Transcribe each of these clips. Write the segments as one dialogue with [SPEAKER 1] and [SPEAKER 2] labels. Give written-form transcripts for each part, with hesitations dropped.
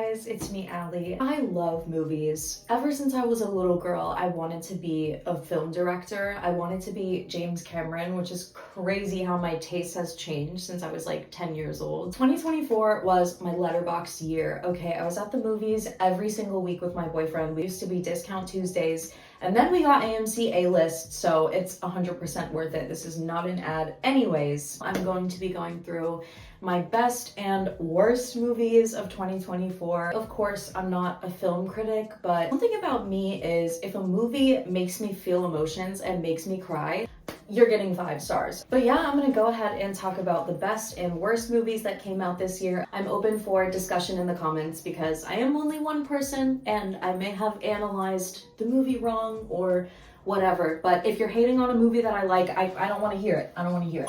[SPEAKER 1] guys, it's me, Allie. I love movies. Ever since I was a little girl, I wanted to be a film director. I wanted to be James Cameron, which is crazy how my taste has changed since I was like 10 years old. 2024 was my letterboxd year, okay? I was at the movies every single week with my boyfriend. We used to be Discount Tuesdays, and then we got AMC A-List, so it's 100% worth it. This is not an ad. Anyways, I'm going to be going through my best and worst movies of 2024. Of course, I'm not a film critic, but one thing about me is if a movie makes me feel emotions and makes me cry, you're getting 5 stars. But yeah, I'm gonna go ahead and talk about the best and worst movies that came out this year. I'm open for discussion in the comments because I am only one person and I may have analyzed the movie wrong or whatever. But if you're hating on a movie that I like, I don't wanna hear it. I don't wanna hear it.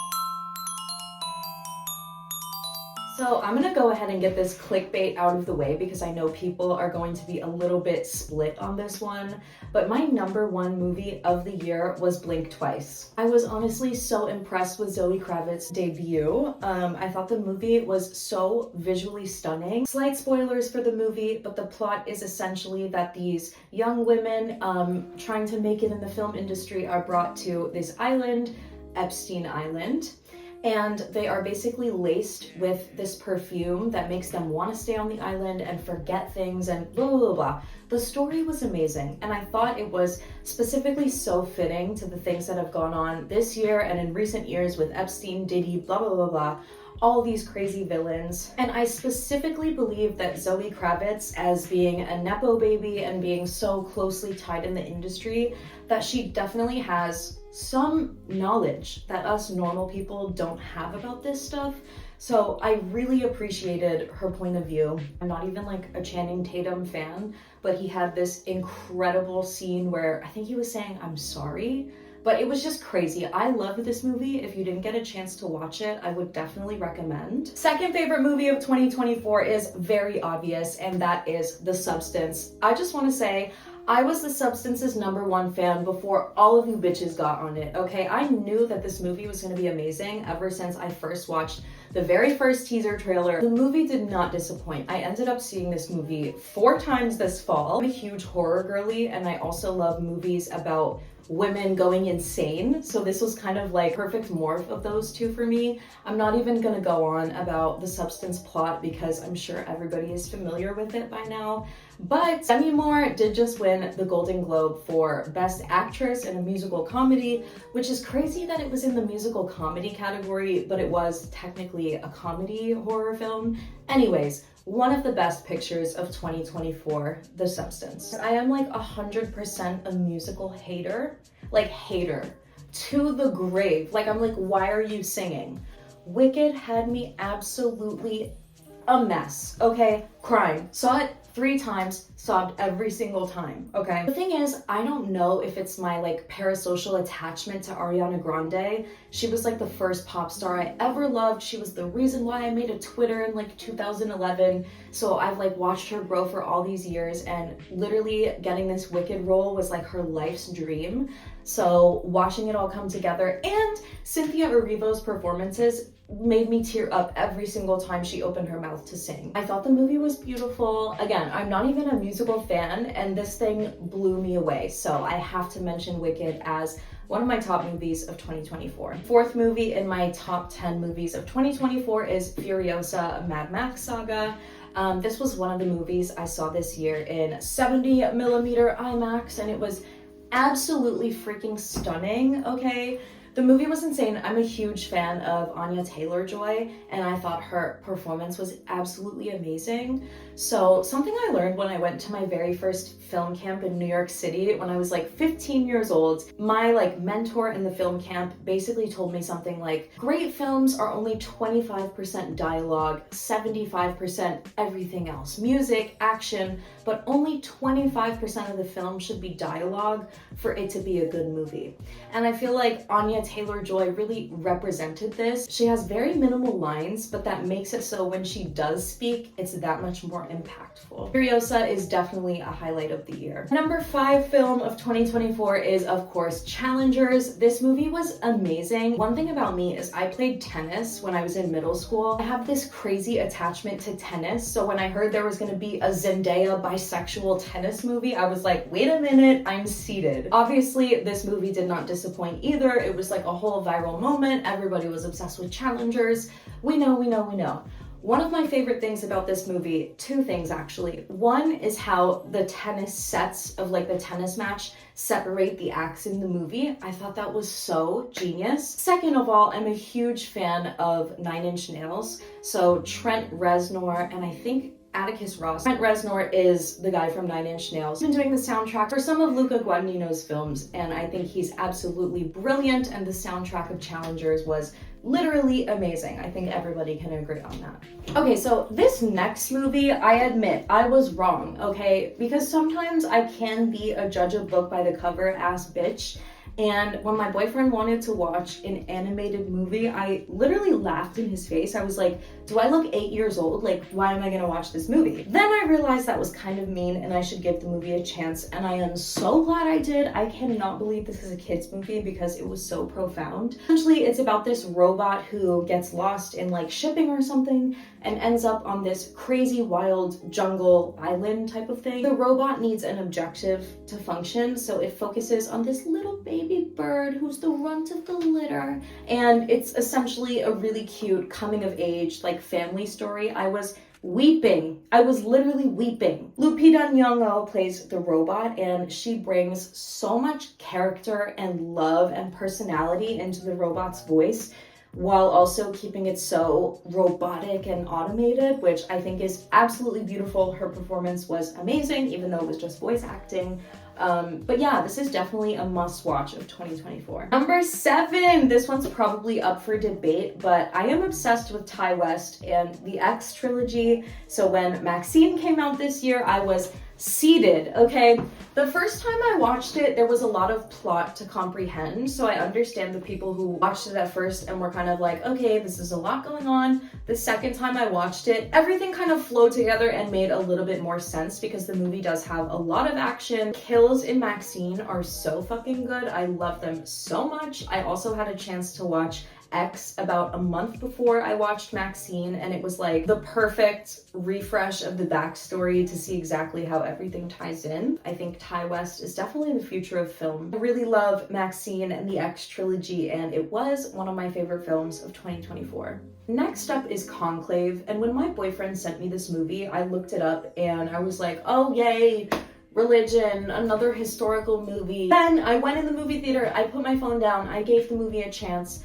[SPEAKER 1] So I'm gonna go ahead and get this clickbait out of the way because I know people are going to be a little bit split on this one, but my #1 movie of the year was Blink Twice. I was honestly so impressed with Zoe Kravitz's debut. I thought the movie was so visually stunning. Slight spoilers for the movie, but the plot is essentially that these young women trying to make it in the film industry are brought to this island, Epstein Island, and they are basically laced with this perfume that makes them want to stay on the island and forget things and blah, blah, blah, blah. The story was amazing, and I thought it was specifically so fitting to the things that have gone on this year and in recent years with Epstein, Diddy, blah, blah, blah, blah. All these crazy villains. And I specifically believe that Zoe Kravitz, as being a Nepo baby and being so closely tied in the industry, that she definitely has some knowledge that us normal people don't have about this stuff. So I really appreciated her point of view. I'm not even like a Channing Tatum fan, but he had this incredible scene where I think he was saying, "I'm sorry." But it was just crazy. I loved this movie. If you didn't get a chance to watch it, I would definitely recommend. Second favorite movie of 2024 is very obvious, and that is The Substance. I just want to say, I was The Substance's #1 fan before all of you bitches got on it, okay? I knew that this movie was going to be amazing ever since I first watched the very first teaser trailer. The movie did not disappoint. I ended up seeing this movie 4 times this fall. I'm a huge horror girly, and I also love movies about women going insane, so this was kind of like perfect morph of those two for me. I'm not even gonna go on about The Substance plot because I'm sure everybody is familiar with it by now, but Demi Moore did just win the Golden Globe for Best Actress in a Musical Comedy, which is crazy that it was in the musical comedy category, but it was technically a comedy horror film. Anyways, one of the best pictures of 2024, The Substance. I am like 100% a musical hater, like hater, to the grave. Like I'm like, why are you singing? Wicked had me absolutely a mess, okay? Crying. Saw it 3 times, sobbed every single time, okay? The thing is, I don't know if it's my like parasocial attachment to Ariana Grande. She was like the first pop star I ever loved. She was the reason why I made a Twitter in like 2011. So I've like watched her grow for all these years, and literally getting this Wicked role was like her life's dream. So watching it all come together, and Cynthia Erivo's performances made me tear up every single time she opened her mouth to sing. I thought the movie was beautiful. Again, I'm not even a musical fan, and this thing blew me away. So I have to mention Wicked as one of my top movies of 2024. Fourth movie in my top 10 movies of 2024 is Furiosa, a Mad Max saga. This was one of the movies I saw this year in 70mm IMAX, and it was absolutely freaking stunning, okay? The movie was insane. I'm a huge fan of Anya Taylor-Joy, and I thought her performance was absolutely amazing. So something I learned when I went to my very first film camp in New York City when I was like 15 years old, my like mentor in the film camp basically told me something like, great films are only 25% dialogue, 75% everything else, music, action, but only 25% of the film should be dialogue for it to be a good movie. And I feel like Anya Anya Taylor-Joy really represented this. She has very minimal lines, but that makes it so when she does speak, it's that much more impactful. Furiosa is definitely a highlight of the year. Number 5 film of 2024 is, of course, Challengers. This movie was amazing. One thing about me is I played tennis when I was in middle school. I have this crazy attachment to tennis, so when I heard there was going to be a Zendaya bisexual tennis movie, I was like, wait a minute, I'm seated. Obviously, this movie did not disappoint either. It was like a whole viral moment. Everybody was obsessed with Challengers. We know. One of my favorite things about this movie, 2 things actually. One is how the tennis sets of like the tennis match separate the acts in the movie. I thought that was so genius. Second of all, I'm a huge fan of 9 Inch Nails. So Trent Reznor and I think Atticus Ross. Trent Reznor is the guy from 9 Inch Nails. He's been doing the soundtrack for some of Luca Guadagnino's films, and I think he's absolutely brilliant, and the soundtrack of Challengers was literally amazing. I think everybody can agree on that. Okay, so this next movie, I admit, I was wrong, okay? Because sometimes I can be a judge a book by the cover ass bitch. And when my boyfriend wanted to watch an animated movie, I literally laughed in his face. I was like, do I look 8 years old? Like, why am I gonna watch this movie? Then I realized that was kind of mean and I should give the movie a chance. And I am so glad I did. I cannot believe this is a kid's movie because it was so profound. Essentially, it's about this robot who gets lost in like shipping or something and ends up on this crazy wild jungle island type of thing. The robot needs an objective to function, so it focuses on this little baby bird who's the runt of the litter. And it's essentially a really cute coming of age, like family story. I was weeping. I was literally weeping. Lupita Nyong'o plays the robot and she brings so much character and love and personality into the robot's voice, while also keeping it so robotic and automated, which I think is absolutely beautiful. Her performance was amazing, even though it was just voice acting. But yeah, this is definitely a must-watch of 2024. Number 7, this one's probably up for debate, but I am obsessed with Ty West and the X trilogy. So when maxxxine came out this year, I was seated, okay? The first time I watched it, there was a lot of plot to comprehend, so I understand the people who watched it at first and were kind of like, okay, this is a lot going on. The second time I watched it, everything kind of flowed together and made a little bit more sense because the movie does have a lot of action. Kills in maxxxine are so fucking good. I love them so much. I also had a chance to watch X about a month before I watched maxxxine, and it was like the perfect refresh of the backstory to see exactly how everything ties in. I think Ty West is definitely the future of film. I really love maxxxine and the X trilogy, and it was one of my favorite films of 2024. Next up is Conclave, and when my boyfriend sent me this movie, I looked it up and I was like, oh yay, religion, another historical movie. Then I went in the movie theater, I put my phone down, I gave the movie a chance.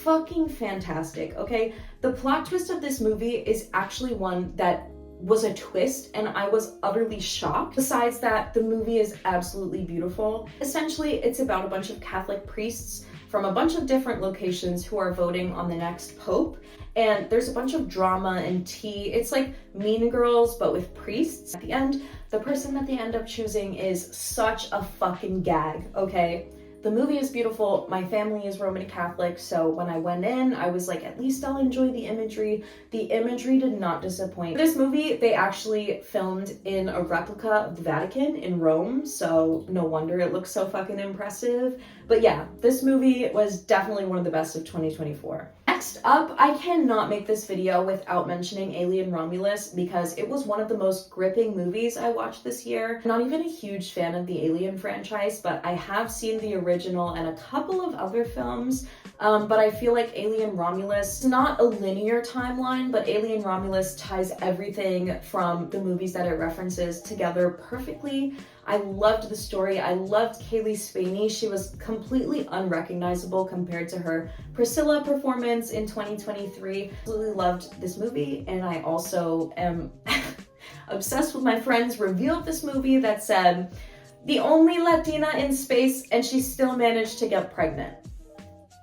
[SPEAKER 1] Fucking fantastic, okay? The plot twist of this movie is actually one that was a twist and I was utterly shocked. Besides that, the movie is absolutely beautiful. Essentially, it's about a bunch of Catholic priests from a bunch of different locations who are voting on the next pope. And there's a bunch of drama and tea. It's like Mean Girls, but with priests. At the end, the person that they end up choosing is such a fucking gag, okay? The movie is beautiful. My family is Roman Catholic, so when I went in, I was like, at least I'll enjoy the imagery. The imagery did not disappoint. This movie, they actually filmed in a replica of the Vatican in Rome, so no wonder it looks so fucking impressive. But yeah, this movie was definitely one of the best of 2024. Next up, I cannot make this video without mentioning Alien Romulus because it was one of the most gripping movies I watched this year. Not even a huge fan of the Alien franchise, but I have seen the original and a couple of other films. But I feel like Alien Romulus is not a linear timeline, but Alien Romulus ties everything from the movies that it references together perfectly. I loved the story. I loved Kaylee Spaney. She was completely unrecognizable compared to her Priscilla performance in 2023. Absolutely loved this movie, and I also am obsessed with my friend's review of this movie that said, the only Latina in space and she still managed to get pregnant.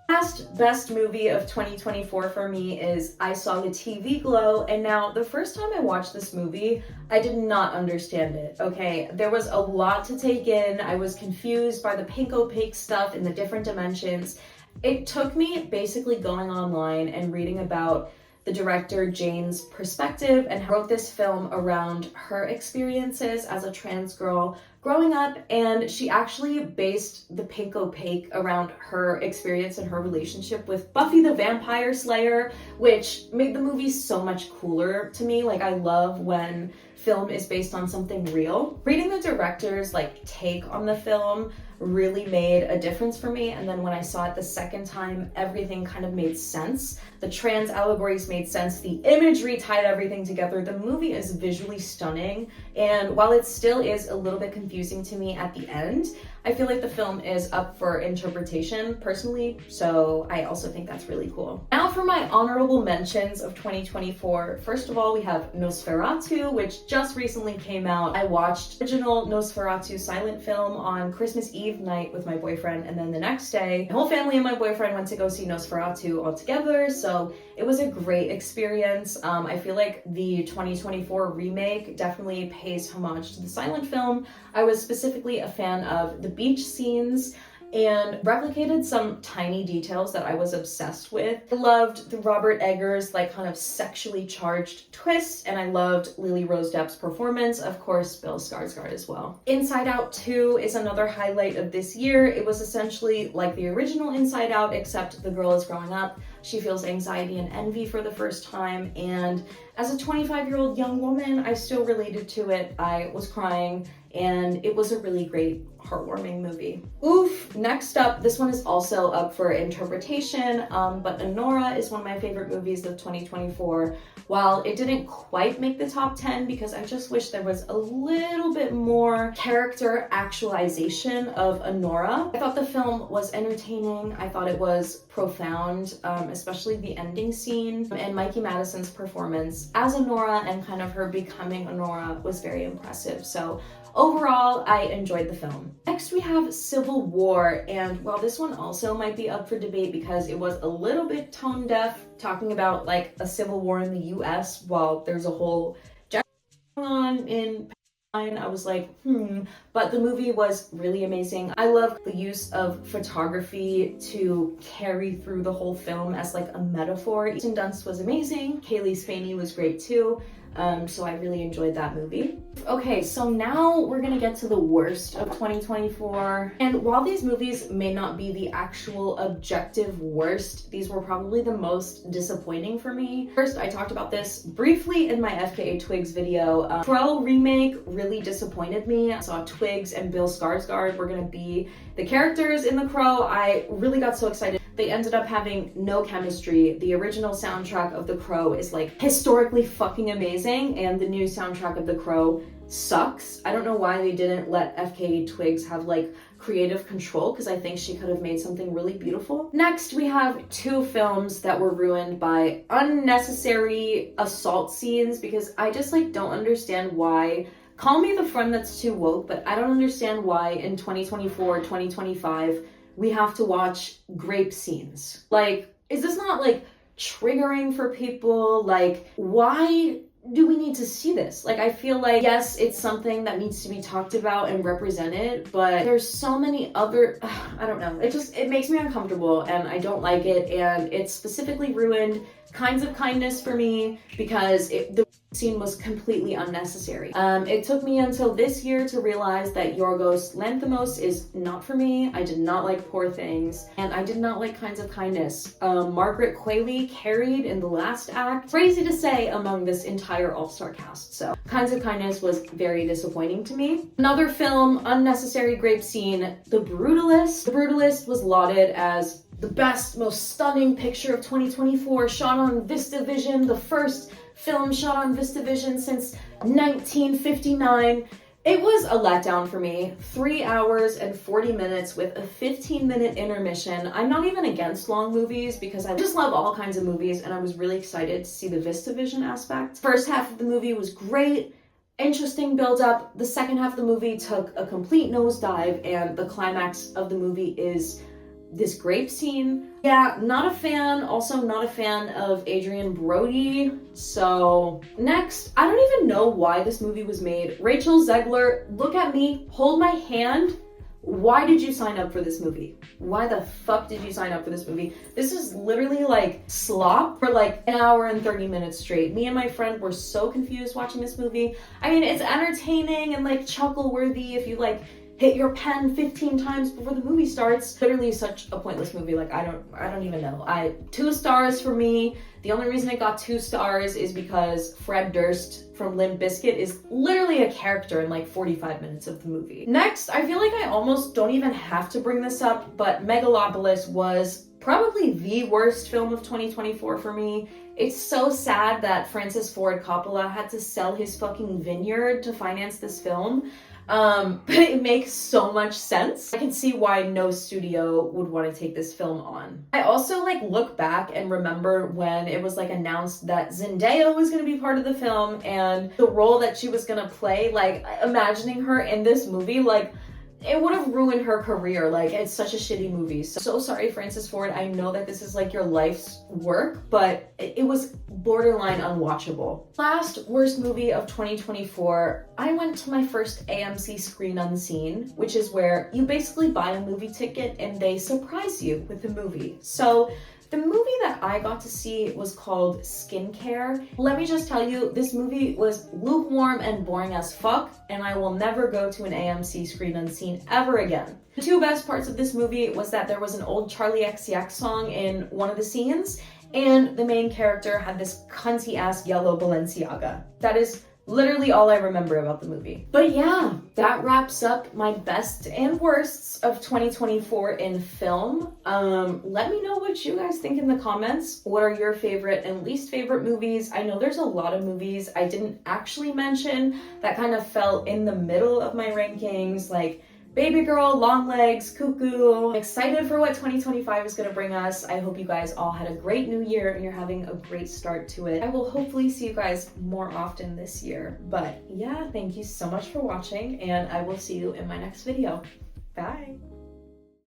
[SPEAKER 1] Last best movie of 2024 for me is I Saw the TV Glow, and now the first time I watched this movie, I did not understand it, okay? There was a lot to take in. I was confused by the pink opaque stuff in the different dimensions, It took me basically going online and reading about the director Jane's perspective and wrote this film around her experiences as a trans girl growing up, and she actually based the Pink Opaque around her experience and her relationship with Buffy the Vampire Slayer, which made the movie so much cooler to me. Like, I love when film is based on something real. Reading the director's take on the film really made a difference for me, and then when I saw it the second time, everything kind of made sense. The trans allegories made sense, the imagery tied everything together. The movie is visually stunning, and while it still is a little bit confusing to me at the end, I feel like the film is up for interpretation personally, so I also think that's really cool. Now for my honorable mentions of 2024. First of all, we have Nosferatu, which just recently came out. I watched the original Nosferatu silent film on Christmas Eve night with my boyfriend, and then the next day, my whole family and my boyfriend went to go see Nosferatu all together, so it was a great experience. I feel like the 2024 remake definitely pays homage to the silent film. I was specifically a fan of the beach scenes and replicated some tiny details that I was obsessed with. I loved the Robert Eggers kind of sexually charged twist, and I loved Lily Rose Depp's performance, of course Bill Skarsgård as well. Inside Out 2 is another highlight of this year. It was essentially like the original Inside Out, except the girl is growing up. She feels anxiety and envy for the first time, and as a 25-year-old young woman, I still related to it. I was crying, and it was a really great, heartwarming movie. Oof! Next up, this one is also up for interpretation, but Anora is one of my favorite movies of 2024. While it didn't quite make the top 10 because I just wish there was a little bit more character actualization of Anora, I thought the film was entertaining. I thought it was profound, especially the ending scene, and Mikey Madison's performance as Anora and kind of her becoming Anora was very impressive. So overall, I enjoyed the film. Next, we have Civil War, and while this one also might be up for debate because it was a little bit tone deaf, talking about a civil war in the US while there's a whole going on in Palestine, I was like, but the movie was really amazing. I love the use of photography to carry through the whole film as a metaphor. Kirsten Dunst was amazing. Kaylee Spaney was great too. So I really enjoyed that movie. Okay, so now we're gonna get to the worst of 2024. And while these movies may not be the actual objective worst, these were probably the most disappointing for me. First, I talked about this briefly in my FKA Twigs video. Crow remake really disappointed me. I saw Twigs and Bill Skarsgård were gonna be the characters in The Crow. I really got so excited. They ended up having no chemistry. The original soundtrack of The Crow is historically fucking amazing, and the new soundtrack of The Crow sucks. I don't know why they didn't let FKA Twigs have creative control, because I think she could have made something really beautiful. Next, we have two films that were ruined by unnecessary assault scenes, because I just don't understand why. Call me the friend that's too woke, but I don't understand why in 2024, 2025, we have to watch grape scenes. Is this not triggering for people? Why do we need to see this? I feel yes, it's something that needs to be talked about and represented, but there's so many other, I don't know. It makes me uncomfortable, and I don't like it, and it specifically ruined Kinds of Kindness for me because the scene was completely unnecessary. It took me until this year to realize that Yorgos Lanthimos is not for me. I did not like Poor Things, and I did not like Kinds of Kindness. Margaret Qualley carried in the last act. Crazy to say among this entire all-star cast, so Kinds of Kindness was very disappointing to me. Another film, unnecessary grape scene, The Brutalist. The Brutalist was lauded as the best, most stunning picture of 2024, shot on VistaVision, the first film shot on VistaVision since 1959. It was a letdown for me. 3 hours and 40 minutes with a 15-minute intermission. I'm not even against long movies because I just love all kinds of movies, and I was really excited to see the VistaVision aspect. First half of the movie was great. Interesting build-up. The second half of the movie took a complete nosedive, and the climax of the movie is this grape scene. Yeah, not a fan. Also not a fan of Adrian Brody. So next, I don't even know why this movie was made. Rachel Zegler, look at me, hold my hand. Why did you sign up for this movie? Why the fuck did you sign up for this movie? This is literally like slop for like an hour and 30 minutes straight. Me and my friend were so confused watching this movie. I mean, it's entertaining and like chuckle worthy if you like hit your pen 15 times before the movie starts. Literally such a pointless movie. Like, I don't even know. 2 stars for me. The only reason it got 2 stars is because Fred Durst from Limp Bizkit is literally a character in like 45 minutes of the movie. Next, I feel like I almost don't even have to bring this up, but Megalopolis was probably the worst film of 2024 for me. It's so sad that Francis Ford Coppola had to sell his fucking vineyard to finance this film. But it makes so much sense. I can see why no studio would want to take this film on. I also like look back and remember when it was like announced that Zendaya was going to be part of the film and the role that she was going to play, like imagining her in this movie, like it would have ruined her career. Like, it's such a shitty movie. So sorry, Francis Ford. I know that this is like your life's work, but it was borderline unwatchable. Last worst movie of 2024, I went to my first AMC Screen Unseen, which is where you basically buy a movie ticket and they surprise you with the movie. So the movie that I got to see was called Skincare. Let me just tell you, this movie was lukewarm and boring as fuck, and I will never go to an AMC Screen Unseen ever again. The 2 best parts of this movie was that there was an old Charlie XCX song in one of the scenes, and the main character had this cunty-ass yellow Balenciaga. That is literally all I remember about the movie. But yeah, that wraps up my best and worsts of 2024 in film. Let me know what you guys think in the comments. What are your favorite and least favorite movies? I know there's a lot of movies I didn't actually mention that kind of fell in the middle of my rankings, like Baby Girl, Long Legs, Cuckoo. I'm excited for what 2025 is going to bring us. I hope you guys all had a great new year and you're having a great start to it. I will hopefully see you guys more often this year. But yeah, thank you so much for watching and I will see you in my next video. Bye.